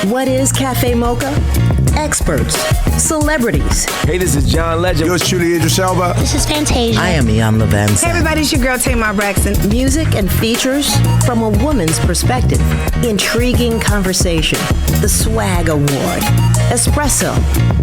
What is Cafe Mocha? Experts, celebrities. Hey, this is John Legend. Yours truly, Idris Elba. This is Fantasia. I am Ian Levanson. Hey everybody, it's your girl Tamar Braxton. Music and features from a woman's perspective. Intriguing conversation. The Swag Award. Espresso.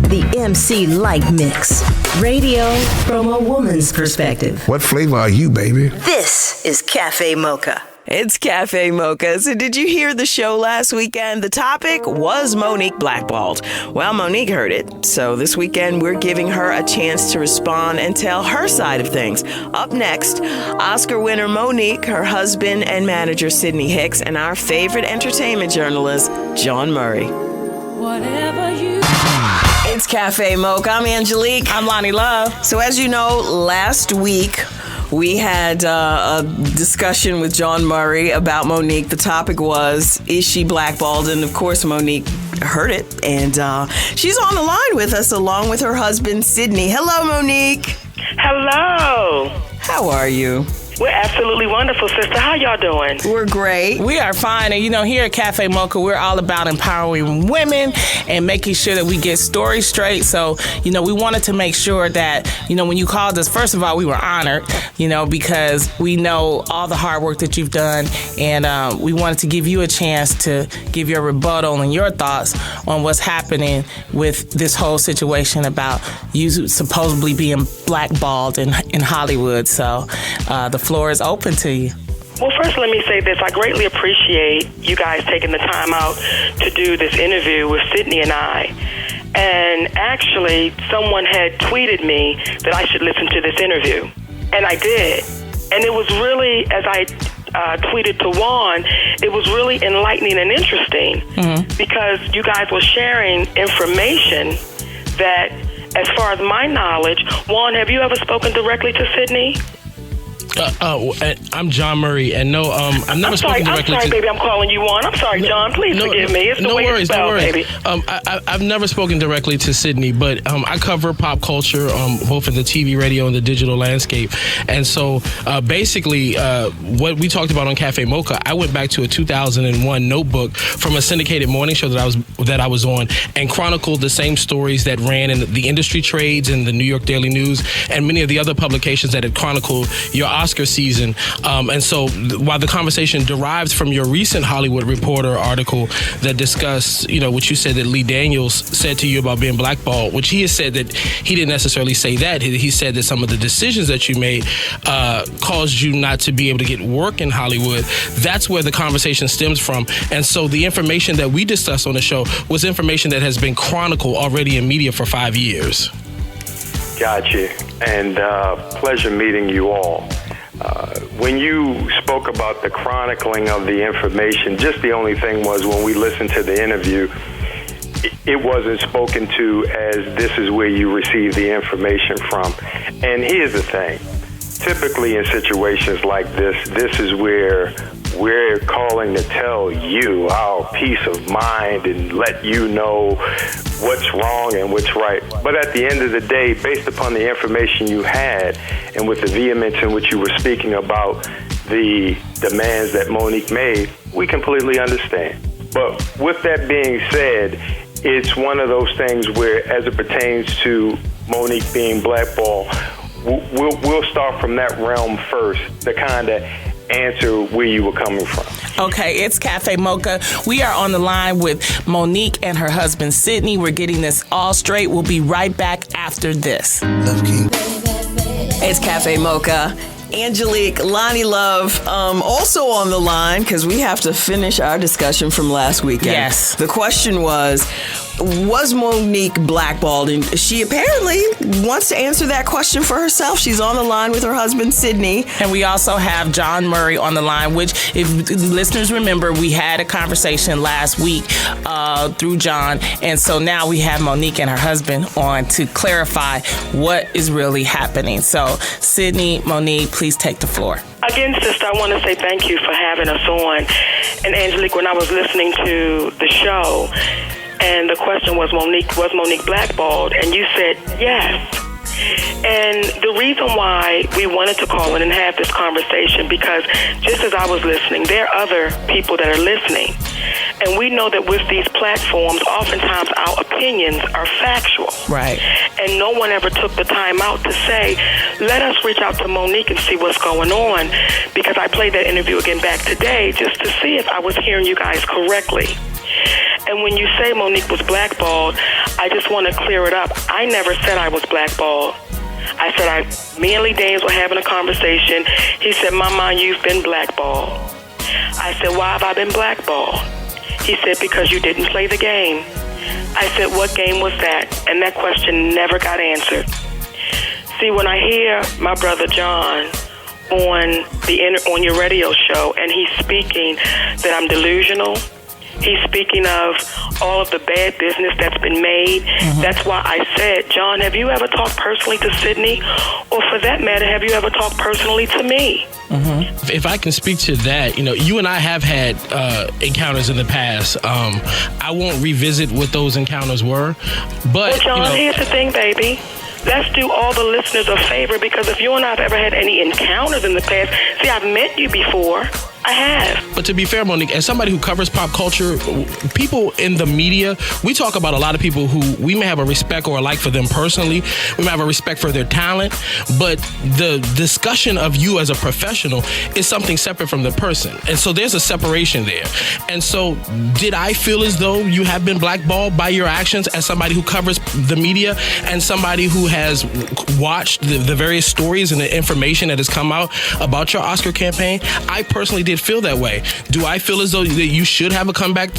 The MC Light Mix. Radio from a woman's perspective. What flavor are you, baby? This is Cafe Mocha. It's Cafe Mocha. So did you hear the show last weekend? The topic was Mo'Nique Blackballed. Well, Mo'Nique heard it. So this weekend, we're giving her a chance to respond and tell her side of things. Up next, Oscar winner Mo'Nique, her husband and manager Sidney Hicks, and our favorite entertainment journalist, John Murray. Whatever you... It's Cafe Mocha. I'm Angelique. I'm Lonnie Love. So as you know, last week, we had a discussion with John Murray about Mo'Nique. The topic was, is she blackballed? And of course, Mo'Nique heard it. And she's on the line with us along with her husband, Sidney. Hello, Mo'Nique. Hello. How are you? We're absolutely wonderful, sister. How y'all doing? We're great. We are fine. And, here at Cafe Mocha, we're all about empowering women and making sure that we get stories straight. So, we wanted to make sure that, when you called us, first of all, we were honored, because we know all the hard work that you've done. And we wanted to give you a chance to give your rebuttal and your thoughts on what's happening with this whole situation about you supposedly being blackballed in Hollywood. So the floor is open to you. Well, first, let me say this. I greatly appreciate you guys taking the time out to do this interview with Sidney and I. And actually, someone had tweeted me that I should listen to this interview. And I did. And it was really, as I tweeted to Juan, it was really enlightening and interesting because you guys were sharing information that, as far as my knowledge, Juan, have you ever spoken directly to Sidney? I'm John Murray, and no, I've never spoken directly. I'm sorry, baby, I'm calling you on. I'm sorry, John. Please forgive me. It's the way it's spelled, baby. I've never spoken directly to Sidney, but I cover pop culture, both in the TV, radio, and the digital landscape. And so, basically, what we talked about on Cafe Mocha, I went back to a 2001 notebook from a syndicated morning show that I was on, and chronicled the same stories that ran in the industry trades and the New York Daily News and many of the other publications that had chronicled your Oscar season. And so while the conversation derives from your recent Hollywood Reporter article that discussed, what you said that Lee Daniels said to you about being blackballed, which he has said that he didn't necessarily say that. He said that some of the decisions that you made caused you not to be able to get work in Hollywood. That's where the conversation stems from. And so the information that we discussed on the show was information that has been chronicled already in media for 5 years. Gotcha. And pleasure meeting you all. When you spoke about the chronicling of the information, just the only thing was when we listened to the interview, it wasn't spoken to as this is where you receive the information from. And here's the thing. Typically in situations like this is where we're calling to tell you our peace of mind and let you know what's wrong and what's right. But at the end of the day, based upon the information you had and with the vehemence in which you were speaking about the demands that Mo'Nique made, we completely understand. But with that being said, it's one of those things where, as it pertains to Mo'Nique being blackballed, we'll start from that realm first to kind of answer where you were coming from. Okay, it's Cafe Mocha. We are on the line with Mo'Nique and her husband, Sidney. We're getting this all straight. We'll be right back after this. Love King. It's Cafe Mocha. Angelique, Lonnie Love, also on the line because we have to finish our discussion from last weekend. Yes. The question was Mo'Nique blackballed? And she apparently wants to answer that question for herself. She's on the line with her husband, Sidney. And we also have John Murray on the line, which, if listeners remember, we had a conversation last week through John. And so now we have Mo'Nique and her husband on to clarify what is really happening. So, Sidney, Mo'Nique, please take the floor. Again, sister, I want to say thank you for having us on. And Angelique, when I was listening to the show, and the question was Mo'Nique blackballed? And you said yes. And the reason why we wanted to call in and have this conversation, because just as I was listening, there are other people that are listening. And we know that with these platforms, oftentimes our opinions are factual. Right. And no one ever took the time out to say, let us reach out to Mo'Nique and see what's going on, because I played that interview again back today just to see if I was hearing you guys correctly. And when you say Mo'Nique was blackballed, I just want to clear it up. I never said I was blackballed. I said me and Lee Daniels were having a conversation. He said, Mama, you've been blackballed. I said, why have I been blackballed? He said, because you didn't play the game. I said, what game was that? And that question never got answered. See, when I hear my brother John on your radio show, and he's speaking that I'm delusional, he's speaking of all of the bad business that's been made. That's why I said, John, have you ever talked personally to Sidney? Or for that matter, have you ever talked personally to me? If I can speak to that, you and I have had encounters in the past. I won't revisit what those encounters were, but well, John, here's the thing, baby. Let's do all the listeners a favor, because if you and I have ever had any encounters in the past, see, I've met you before. I have. But to be fair, Mo'Nique, as somebody who covers pop culture, people in the media, we talk about a lot of people who we may have a respect or a like for them personally. We may have a respect for their talent, but the discussion of you as a professional is something separate from the person. And so there's a separation there. And so did I feel as though you have been blackballed by your actions as somebody who covers the media and somebody who has watched the various stories and the information that has come out about your Oscar campaign? I personally did feel that way. Do I feel as though that you should have a comeback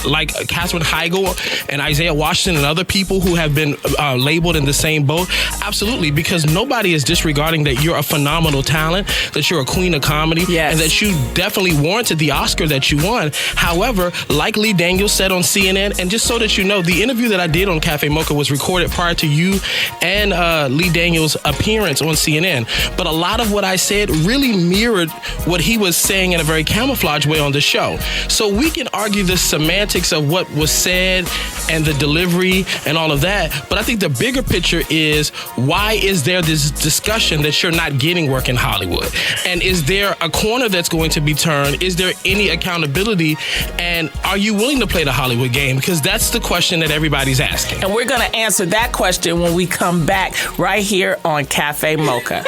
like Katherine Heigl and Isaiah Washington and other people who have been labeled in the same boat? Absolutely, because nobody is disregarding that you're a phenomenal talent, that you're a queen of comedy, and that you definitely warranted the Oscar that you won. However, like Lee Daniels said on CNN, and just so that you know, the interview that I did on Cafe Mocha was recorded prior to you and Lee Daniels' appearance on CNN. But a lot of what I said really mirrored what he was saying in a very camouflage way on the show. So we can argue the semantics of what was said and the delivery and all of that, but I think the bigger picture is, why is there this discussion that you're not getting work in Hollywood? And is there a corner that's going to be turned? Is there any accountability? And are you willing to play the Hollywood game? Because that's the question that everybody's asking. And we're going to answer that question when we come back right here on Cafe Mocha.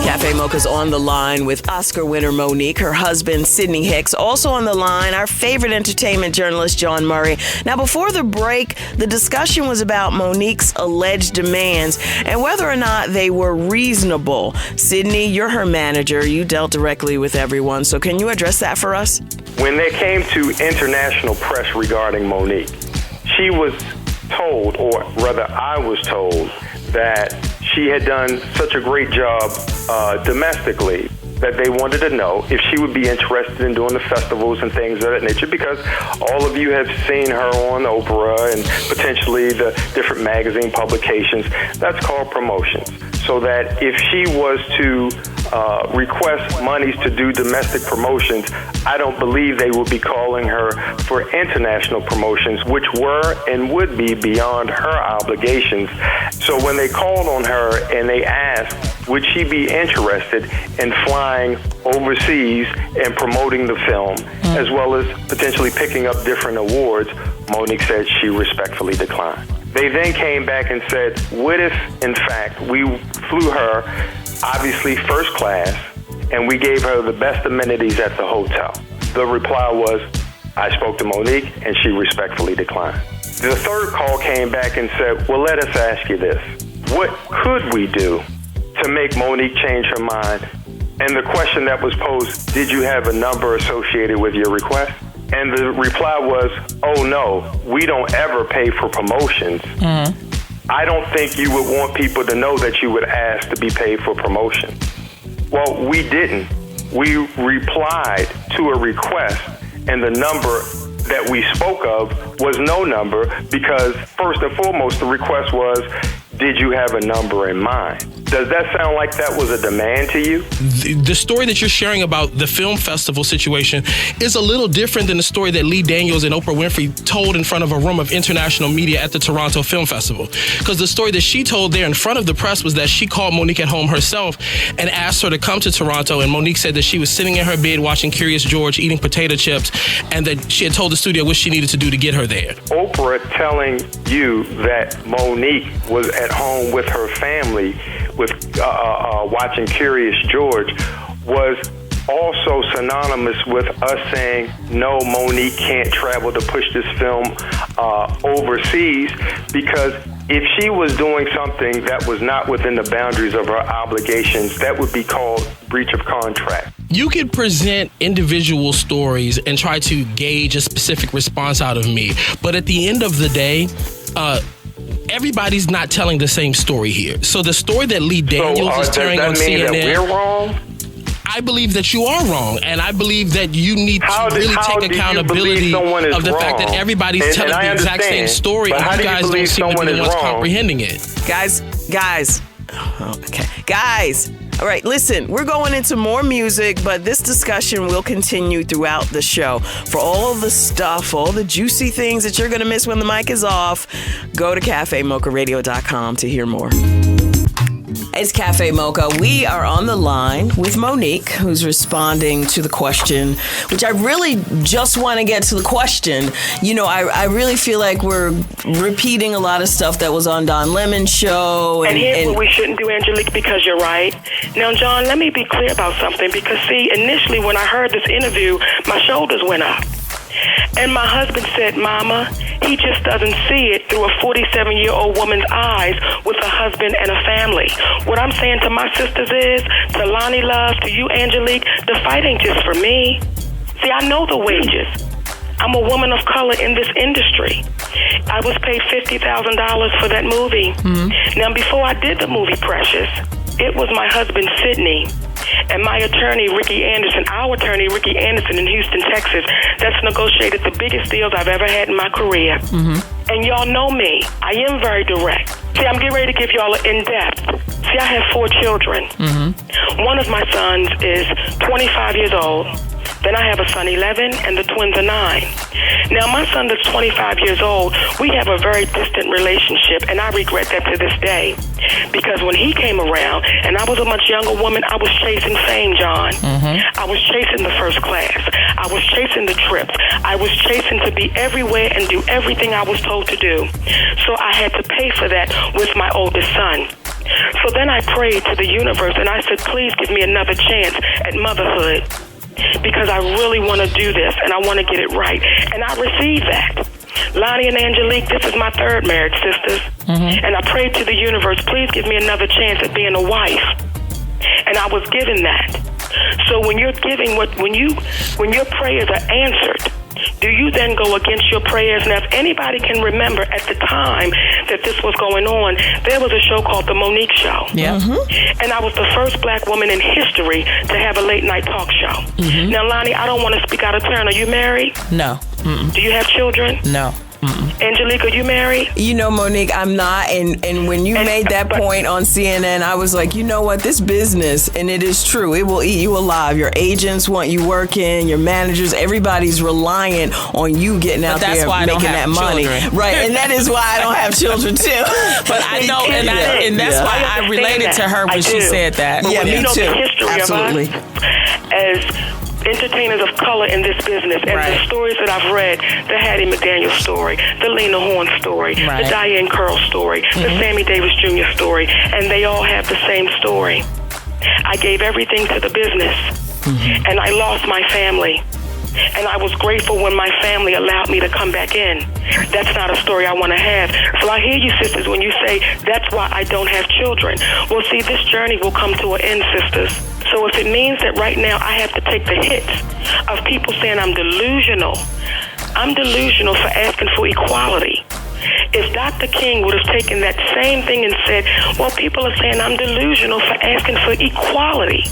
Cafe Mocha's on the line with Oscar winner Mo'Nique, her husband Sidney Hicks. Also on the line, our favorite entertainment journalist John Murray. Now, before the break, the discussion was about Mo'Nique's alleged demands and whether or not they were reasonable. Sidney, you're her manager. You dealt directly with everyone. So can you address that for us? When they came to international press regarding Mo'Nique, she was told, or rather I was told, that she had done such a great job domestically that they wanted to know if she would be interested in doing the festivals and things of that nature, because all of you have seen her on Oprah and potentially the different magazine publications. That's called promotions. So that if she was to request monies to do domestic promotions, I don't believe they would be calling her for international promotions, which were and would be beyond her obligations. So when they called on her and they asked, would she be interested in flying overseas and promoting the film, as well as potentially picking up different awards, Mo'Nique said she respectfully declined. They then came back and said, what if, in fact, we flew her, obviously first class, and we gave her the best amenities at the hotel? The reply was, I spoke to Mo'Nique, and she respectfully declined. The third call came back and said, well, let us ask you this. What could we do to make Mo'Nique change her mind? And the question that was posed, did you have a number associated with your request? And the reply was, oh no, we don't ever pay for promotions. I don't think you would want people to know that you would ask to be paid for promotion. Well, we didn't. We replied to a request, and the number that we spoke of was no number, because first and foremost, the request was, did you have a number in mind? Does that sound like that was a demand to you? The story that you're sharing about the film festival situation is a little different than the story that Lee Daniels and Oprah Winfrey told in front of a room of international media at the Toronto Film Festival. Because the story that she told there in front of the press was that she called Mo'Nique at home herself and asked her to come to Toronto, and Mo'Nique said that she was sitting in her bed watching Curious George, eating potato chips, and that she had told the studio what she needed to do to get her there. Oprah telling you that Mo'Nique was at home with her family with watching Curious George was also synonymous with us saying, no, Mo'Nique can't travel to push this film overseas, because if she was doing something that was not within the boundaries of her obligations, that would be called breach of contract. You could present individual stories and try to gauge a specific response out of me, but at the end of the day, everybody's not telling the same story here. So the story that Lee Daniels is telling on CNN... Does that mean that we're wrong? I believe that you are wrong, and I believe that you need to really take accountability of the fact that everybody's telling the exact same story, and you guys don't seem to be the ones comprehending it. Guys. Okay. Guys. All right, listen, we're going into more music, but this discussion will continue throughout the show. For all the stuff, all the juicy things that you're going to miss when the mic is off, go to cafemocharadio.com to hear more. It's Cafe Mocha. We are on the line with Mo'Nique, who's responding to the question, which I really just want to get to the question. You know, I really feel like we're repeating a lot of stuff that was on Don Lemon's show. And here's what we shouldn't do, Angelique, because you're right. Now, John, let me be clear about something, because, see, initially when I heard this interview, my shoulders went up. And my husband said, Mama, he just doesn't see it through a 47-year-old woman's eyes with a husband and a family. What I'm saying to my sisters is, to Lonnie Love, to you, Angelique, the fight ain't just for me. See, I know the wages. I'm a woman of color in this industry. I was paid $50,000 for that movie. Mm-hmm. Now, before I did the movie Precious, it was my husband, Sidney, and my attorney, Ricky Anderson, our attorney, Ricky Anderson in Houston, Texas, that's negotiated the biggest deals I've ever had in my career. Mm-hmm. And y'all know me. I am very direct. See, I'm getting ready to give y'all an in-depth. See, I have 4 children. Mm-hmm. One of my sons is 25 years old. Then I have a son, 11, and the twins are 9. Now, my son that's 25 years old, we have a very distant relationship, and I regret that to this day. Because when he came around, and I was a much younger woman, I was chasing fame, John. Mm-hmm. I was chasing the first class. I was chasing the trips. I was chasing to be everywhere and do everything I was told to do. So I had to pay for that with my oldest son. So then I prayed to the universe, and I said, please give me another chance at motherhood, because I really want to do this, and I want to get it right. And I received that. Lonnie and Angelique, this is my 3rd marriage, sisters. Mm-hmm. And I prayed to the universe, please give me another chance at being a wife. And I was given that. So when you're giving, when your prayers are answered, do you then go against your prayers? Now, if anybody can remember at the time that this was going on, there was a show called The Mo'Nique Show. Yeah. Mm-hmm. And I was the first black woman in history to have a late-night talk show. Mm-hmm. Now, Lonnie, I don't want to speak out of turn. Are you married? No. Mm-mm. Do you have children? No. Mm-mm. Angelique, are you married? You know, Mo'Nique, I'm not. And when you made that point on CNN, I was like, you know what? This business, and it is true, it will eat you alive. Your agents want you working, your managers, everybody's reliant on you getting out there making that money. Right. And that is why I don't have children, too. But I know, and that's why I related to her when she said that. But yeah, me too. The history Absolutely. of us as entertainers of color in this business, and the stories that I've read, the Hattie McDaniel story, the Lena Horne story, the Diane Curl story, the Sammy Davis Jr. story, and they all have the same story. I gave everything to the business, and I lost my family. And I was grateful when my family allowed me to come back in. That's not a story I want to have. So I hear you, sisters, when you say, that's why I don't have children. Well, see, this journey will come to an end, sisters. So if it means that right now I have to take the hits of people saying I'm delusional for asking for equality. If Dr. King would have taken that same thing and said, well, people are saying I'm delusional for asking for equality.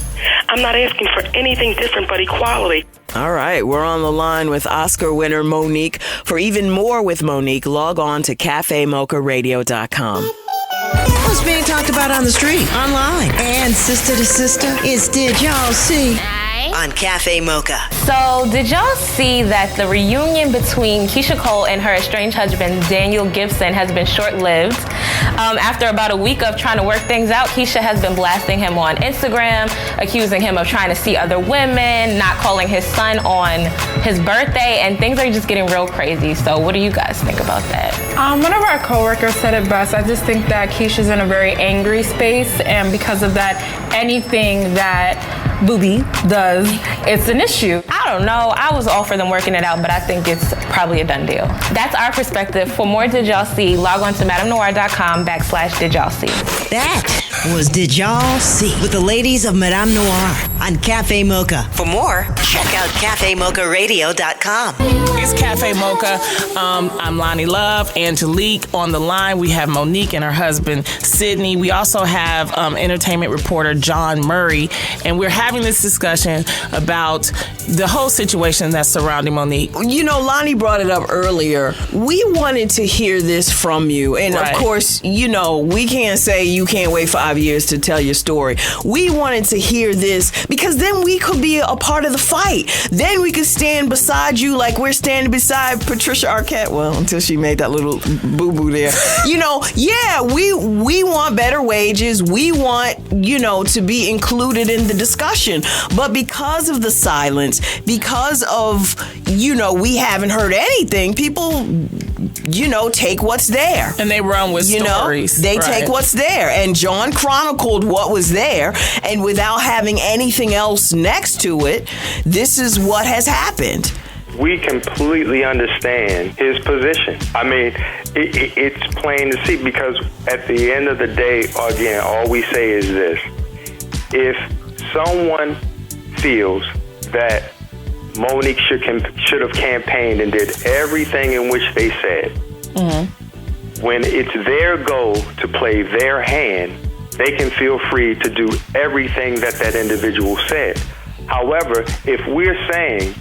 I'm not asking for anything different but equality. All right, we're on the line with Oscar winner Mo'Nique. For even more with Mo'Nique, log on to cafemocharadio.com. what's being talked about on the street, online, and sister to sister? It's Did Y'all See? On Cafe Mocha. So, did y'all see that the reunion between Keisha Cole and her estranged husband, Daniel Gibson, has been short-lived? After about a week of trying to work things out, Keisha has been blasting him on Instagram, accusing him of trying to see other women, not calling his son on his birthday, and things are just getting real crazy. So, what do you guys think about that? One of our coworkers said it best. I just think that Keisha's in a very angry space, and because of that, anything that Booby does, it's an issue. I don't know. I was all for them working it out, but I think it's probably a done deal. That's our perspective. For more Did Y'all See, log on to madamenoir.com/Did Y'all See. That was Did Y'all See with the ladies of Madame Noir on Cafe Mocha. For more, check out cafemocharadio.com. It's Cafe Mocha. I'm Lonnie Love. Angelique on the line. We have Mo'Nique and her husband, Sidney. We also have entertainment reporter John Murray. And we're having this discussion about the whole situation that's surrounding Mo'Nique. You know, Lonnie brought it up earlier. We wanted to hear this from you. And Right. of course, you know, we can't say you can't wait 5 years to tell your story. We wanted to hear this because then we could be a part of the fight. Then we could stand beside you like we're standing beside Patricia Arquette. Well, until she made that little boo-boo there. You know, yeah, we want better wages. We want, you know, to be included in the discussion. But because of the silence, because of, you know, we haven't heard anything, people, you know, take what's there. And they run with stories. They Right. take what's there. And John chronicled what was there. And without having anything else next to it, this is what has happened. We completely understand his position. I mean, it's plain to see because at the end of the day, again, all we say is this. If someone feels that Mo'Nique should have campaigned and did everything in which they said, when it's their goal to play their hand, they can feel free to do everything that individual said. However, if we're saying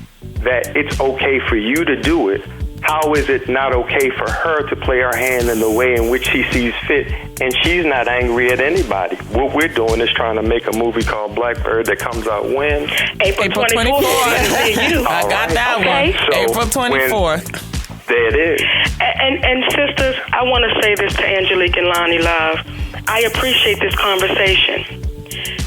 that it's okay for you to do it, how is it not okay for her to play her hand in the way in which she sees fit? And she's not angry at anybody. What we're doing is trying to make a movie called Blackbird that comes out when? April 24th. I got that one. So April 24th. There it is. And sisters, I want to say this to Angelique and Lonnie Love. I appreciate this conversation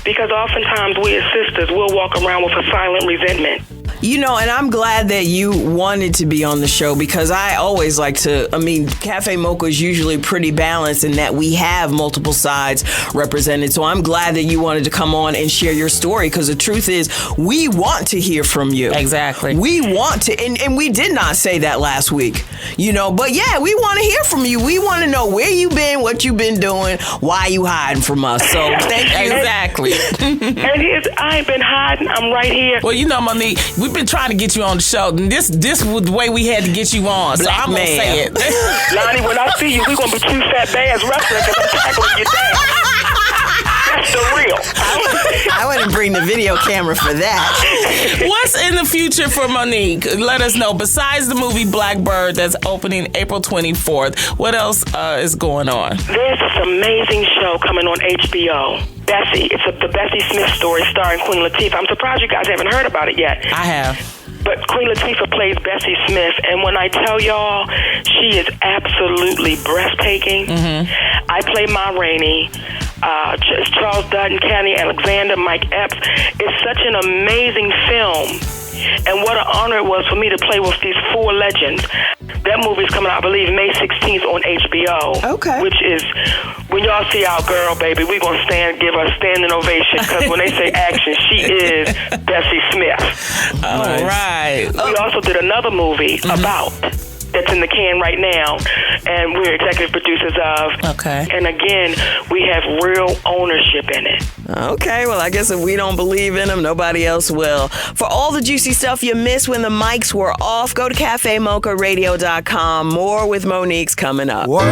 because oftentimes we as sisters will walk around with a silent resentment. You know, and I'm glad that you wanted to be on the show because I always like to, I mean, Cafe Mocha is usually pretty balanced in that we have multiple sides represented. So I'm glad that you wanted to come on and share your story because the truth is we want to hear from you. Exactly. We want to, and we did not say that last week, you know, but yeah, we want to hear from you. We want to know where you been, what you been doing, why you hiding from us. So thank you. Exactly. And I ain't been hiding. I'm right here. Well, you know, Mo'Nique, we've been trying to get you on the show. And this was the way we had to get you on. So I'm going to say it. Lonnie, when I see you, we're going to be two fat bass wrestling because I'm tackling you down. That's the real. I wouldn't bring the video camera for that. What's in the future for Mo'Nique? Let us know. Besides the movie Blackbird that's opening April 24th, what else is going on? There's this amazing show coming on HBO. Bessie. It's the Bessie Smith story starring Queen Latifah. I'm surprised you guys haven't heard about it yet. I have. But Queen Latifah plays Bessie Smith, and when I tell y'all, she is absolutely breathtaking. I play Ma Rainey. Charles Dutton, Kenny Alexander, Mike Epps. It's such an amazing film. And what an honor it was for me to play with these four legends. That movie's coming out, I believe, May 16th on HBO. Okay. Which is, when y'all see our girl, baby, we're going to give her a standing ovation because when they say action, she is Bessie Smith. All right. We also did another movie about that's in the can right now, and we're executive producers of. Okay. And again, we have real ownership in it. Okay, well, I guess if we don't believe in them, nobody else will. For all the juicy stuff you missed when the mics were off, go to cafemocharadio.com. More with Mo'Nique's coming up. What?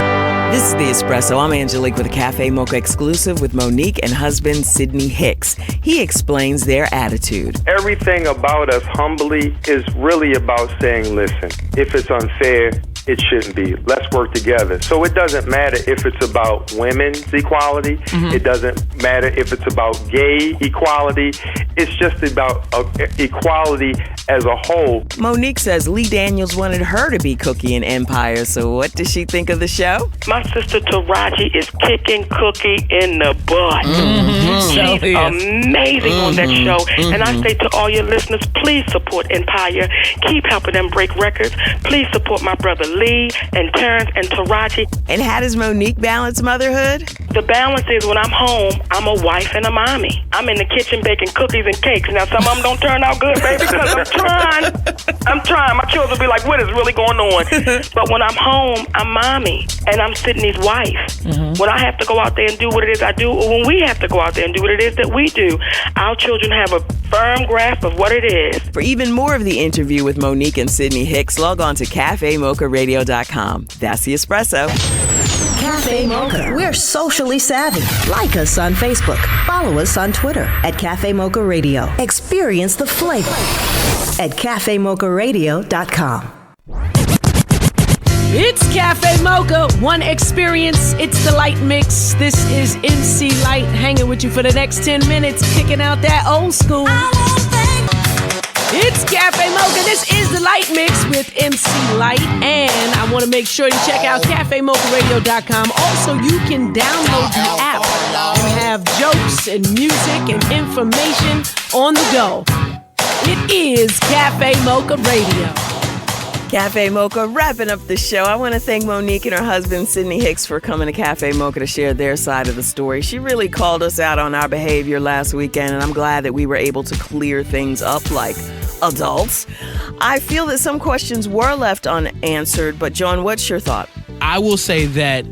This is The Espresso. I'm Angelique with a Cafe Mocha Exclusive with Mo'Nique and husband Sidney Hicks. He explains their attitude. Everything about us humbly is really about saying, listen, if it's unfair, it shouldn't be. Let's work together. So it doesn't matter if it's about women's equality. It doesn't matter if it's about gay equality. It's just about equality as a whole. Mo'Nique says Lee Daniels wanted her to be Cookie in Empire, so what does she think of the show? My sister Taraji is kicking Cookie in the butt. She's amazing on that show. And I say to all your listeners, please support Empire. Keep helping them break records. Please support my brother Lee and Terrence and Taraji. And how does Mo'Nique balance motherhood? The balance is when I'm home, I'm a wife and a mommy. I'm in the kitchen baking cookies and cakes. Now, some of them don't turn out good, baby, because I'm trying. My children will be like, what is really going on? But when I'm home, I'm mommy, and I'm Sidney's wife. When I have to go out there and do what it is I do, or when we have to go out there and do what it is that we do, our children have a firm grasp of what it is. For even more of the interview with Mo'Nique and Sidney Hicks, log on to CafeMochaRadio.com. That's the Espresso. Cafe Mocha. We're socially savvy. Like us on Facebook. Follow us on Twitter at Cafe Mocha Radio. Experience the flavor at CafeMochaRadio.com. It's Cafe Mocha, one experience. It's the light mix. This is MC Light hanging with you for the next 10 minutes, kicking out that old school. It's Cafe Mocha. This is the light mix with MC Light. And I want to make sure you check out CafeMochaRadio.com. Also, you can download the app and have jokes and music and information on the go. It is Cafe Mocha Radio. Cafe Mocha wrapping up the show. I want to thank Mo'Nique and her husband, Sidney Hicks, for coming to Cafe Mocha to share their side of the story. She really called us out on our behavior last weekend, and I'm glad that we were able to clear things up like adults. I feel that some questions were left unanswered, but John, what's your thought? I will say that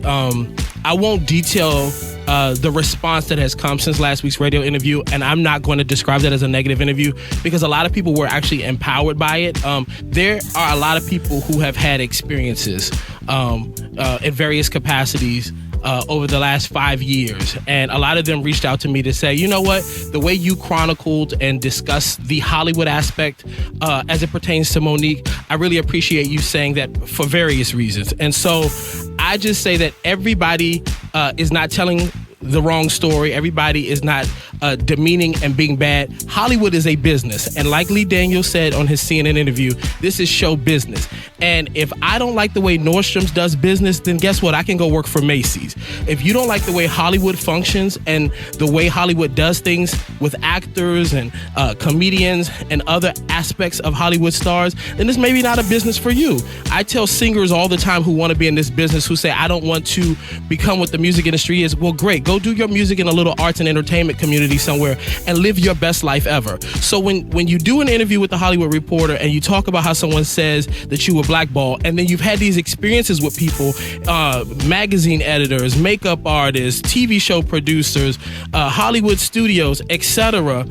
I won't detail the response that has come since last week's radio interview, and I'm not going to describe that as a negative interview because a lot of people were actually empowered by it. There are a lot of people who have had experiences in various capacities over the last 5 years, and a lot of them reached out to me to say, you know what, the way you chronicled and discussed the Hollywood aspect as it pertains to Mo'Nique, I really appreciate you saying that for various reasons. And so I just say that everybody is not telling the wrong story. Everybody is not demeaning and being bad. Hollywood is a business. And like Lee Daniels said on his CNN interview, this is show business. And if I don't like the way Nordstrom's does business, then guess what? I can go work for Macy's. If you don't like the way Hollywood functions and the way Hollywood does things with actors and comedians and other aspects of Hollywood stars, then this may be not a business for you. I tell singers all the time who want to be in this business who say, I don't want to become what the music industry is. Well, great. Go do your music in a little arts and entertainment community somewhere and live your best life ever. So when you do an interview with the Hollywood Reporter and you talk about how someone says that you were blackballed, and then you've had these experiences with people, magazine editors, makeup artists, TV show producers, Hollywood studios, etc.,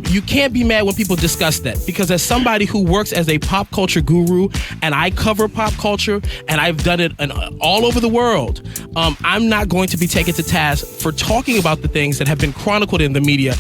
you can't be mad when people discuss that, because as somebody who works as a pop culture guru and I cover pop culture and I've done it all over the world, I'm not going to be taken to task for talking about the things that have been chronicled in the media,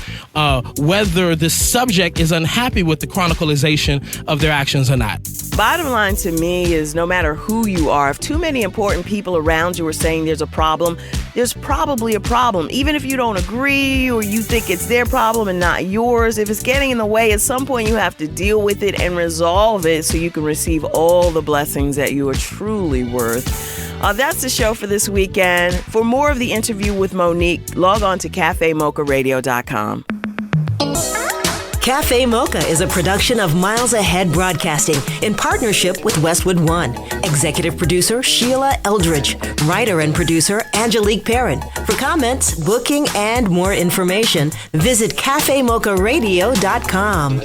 whether the subject is unhappy with the chronicalization of their actions or not. Bottom line to me is no matter who you are, if too many important people around you are saying there's a problem, there's probably a problem. Even if you don't agree or you think it's their problem and not yours, if it's getting in the way, at some point you have to deal with it and resolve it so you can receive all the blessings that you are truly worth. That's the show for this weekend. For more of the interview with Mo'Nique, log on to CafeMochaRadio.com. Cafe Mocha is a production of Miles Ahead Broadcasting in partnership with Westwood One. Executive producer Sheila Eldridge. Writer and producer Angelique Perrin. For comments, booking, and more information, visit CafeMochaRadio.com.